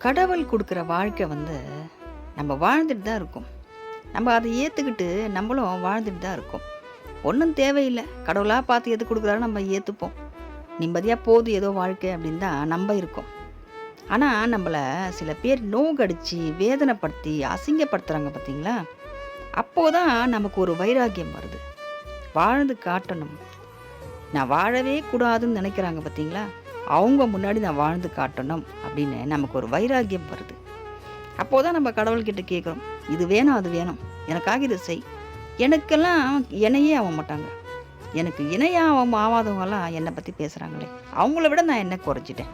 கடவுள் குடுக்குற வாழ்க்கை நம்ம வாழ்ந்துட்டு தான் இருக்கோம். நம்ம அத ஏத்துக்கிட்டு நம்மளும் வாழ்ந்துட்டு தான் இருக்கோம். ஒண்ணும் தேவையில்ல. கடவுளா பார்த்து எது குடுக்குறாரோ நம்ம ஏத்துப்போம். நிம்மதியா போது ஏதோ வாழ்க்கை அப்படின்னு தான் நம்ப இருக்கோம். ஆனா, நம்மள சில பேர் நோகடிச்சு, வேதனைப்படுத்தி, அசிங்கப்படுத்துறாங்க பார்த்தீங்களா? அப்போதான் நமக்கு ஒரு வைராக்கியம் வருது. வாழ்ந்து காட்டணும். நான் வாழவே கூடாதுன்னு நினைக்கிறாங்க பார்த்தீங்களா? அவங்க முன்னாடி நான் வாழ்ந்து காட்டணும் அப்படின்னு நமக்கு ஒரு வைராக்கியம் வருது. அப்போதான் நம்ம கடவுள்கிட்ட கேட்குறோம். இது வேணும், அது வேணும். எனக்காக இத செய். எனக்கெல்லாம் இணையே ஆக மாட்டாங்க. எனக்கு இணையா ஆவாதவங்கலாம் என்னை பத்தி பேசுறாங்களே! அவங்கள விட நான் என்ன குறைச்சிட்டேன்?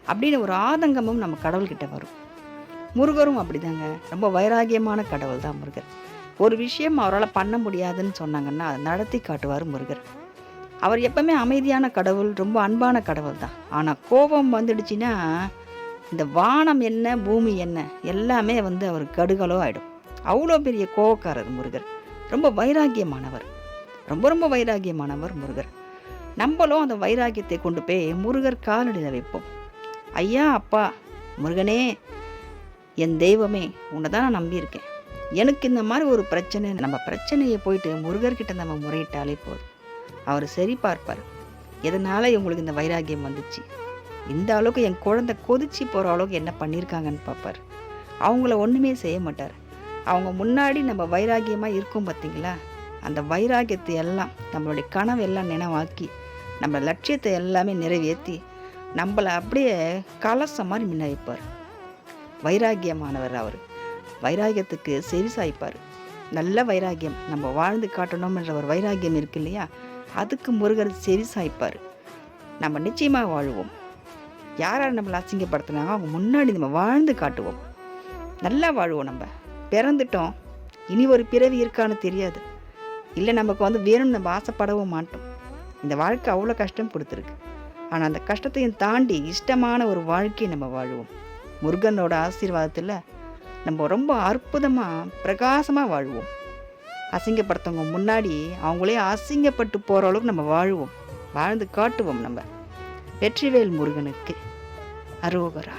அப்படின்னு ஒரு ஆதங்கமும் நம்ம கடவுள்கிட்ட வரும். முருகரும் அப்படிதாங்க. ரொம்ப வைராக்கியமான கடவுள் தான் முருகர். ஒரு விஷயம் அவரால பண்ண முடியாதுன்னு சொன்னாங்கன்னா, அத நடத்தி காட்டுவாரு முருகர். அவர் எப்பவுமே அமைதியான கடவுள், ரொம்ப அன்பான கடவுள் தான். ஆனா கோபம் வந்துடுச்சுன்னா, இந்த வானம் என்ன, பூமி என்ன எல்லாமே அவருக்கு கடுகளோ ஆயிடும். அவ்வளோ பெரிய கோவக்காரர் முருகர். ரொம்ப வைராக்கியமானவர். ரொம்ப ரொம்ப வைராக்கியமானவர் முருகர். நம்மளும் அந்த வைராக்கியத்தை கொண்டு போய் முருகர் காலடியில வைப்போம். ஐயா, அப்பா, முருகனே, என் தெய்வமே, உன்னை தான் நான் நம்பியிருக்கேன். எனக்கு இந்த மாதிரி ஒரு பிரச்சனை, நம்ம பிரச்சனையை போயிட்டு முருகர்கிட்ட நம்ம முறையிட்டாலே போதும். அவர் சரி பார்ப்பார். எதனால இவங்களுக்கு இந்த வைராக்கியம் வந்துச்சு? இந்த அளவுக்கு என் குழந்தை கொதிச்சு போகிற அளவுக்கு என்ன பண்ணியிருக்காங்கன்னு பார்ப்பார். அவங்கள ஒன்றுமே செய்ய மாட்டார். அவங்க முன்னாடி நம்ம வைராக்கியமாக இருக்கும் பார்த்தீங்களா? அந்த வைராக்கியத்தை எல்லாம் நம்மளுடைய கனவு எல்லாம் நினைவாக்கி, நம்ம லட்சியத்தை எல்லாமே நிறைவேற்றி, நம்மளை அப்படியே கலசம் மாதிரி முன்ன வைப்பார். வைராக்கியமானவர் அவர். வைராக்கியத்துக்கு செவி சாய்ப்பார். நல்ல வைராக்கியம், நம்ம வாழ்ந்து காட்டணும்ன்ற ஒரு வைராக்கியம் இருக்கு இல்லையா? அதுக்கு முருகர் செவி சாய்ப்பார். நம்ம நிச்சயமாக வாழுவோம். யார் யார் நம்மளை அசிங்கப்படுத்தினாங்க அவங்க முன்னாடி நம்ம வாழ்ந்து காட்டுவோம். நல்லா வாழ்வோம். நம்ம பிறந்துட்டோம், இனி ஒரு பிறவி இருக்கான்னு தெரியாது. இல்லை, நமக்கு வேணும்னு நம்ம ஆசைப்படவும் மாட்டோம். இந்த வாழ்க்கை அவ்வளோ கஷ்டம் கொடுத்துருக்கு. ஆனால் அந்த கஷ்டத்தையும் தாண்டி இஷ்டமான ஒரு வாழ்க்கையை நம்ம வாழுவோம். முருகனோட ஆசீர்வாதத்தில் நம்ம ரொம்ப அற்புதமாக பிரகாசமாக வாழ்வோம். அசிங்கப்படுத்தவங்க முன்னாடி அவங்களே அசிங்கப்பட்டு போகிற அளவுக்கு நம்ம வாழ்வோம். வாழ்ந்து காட்டுவோம். நம்ம வெற்றிவேல் முருகனுக்கு அரோகரா.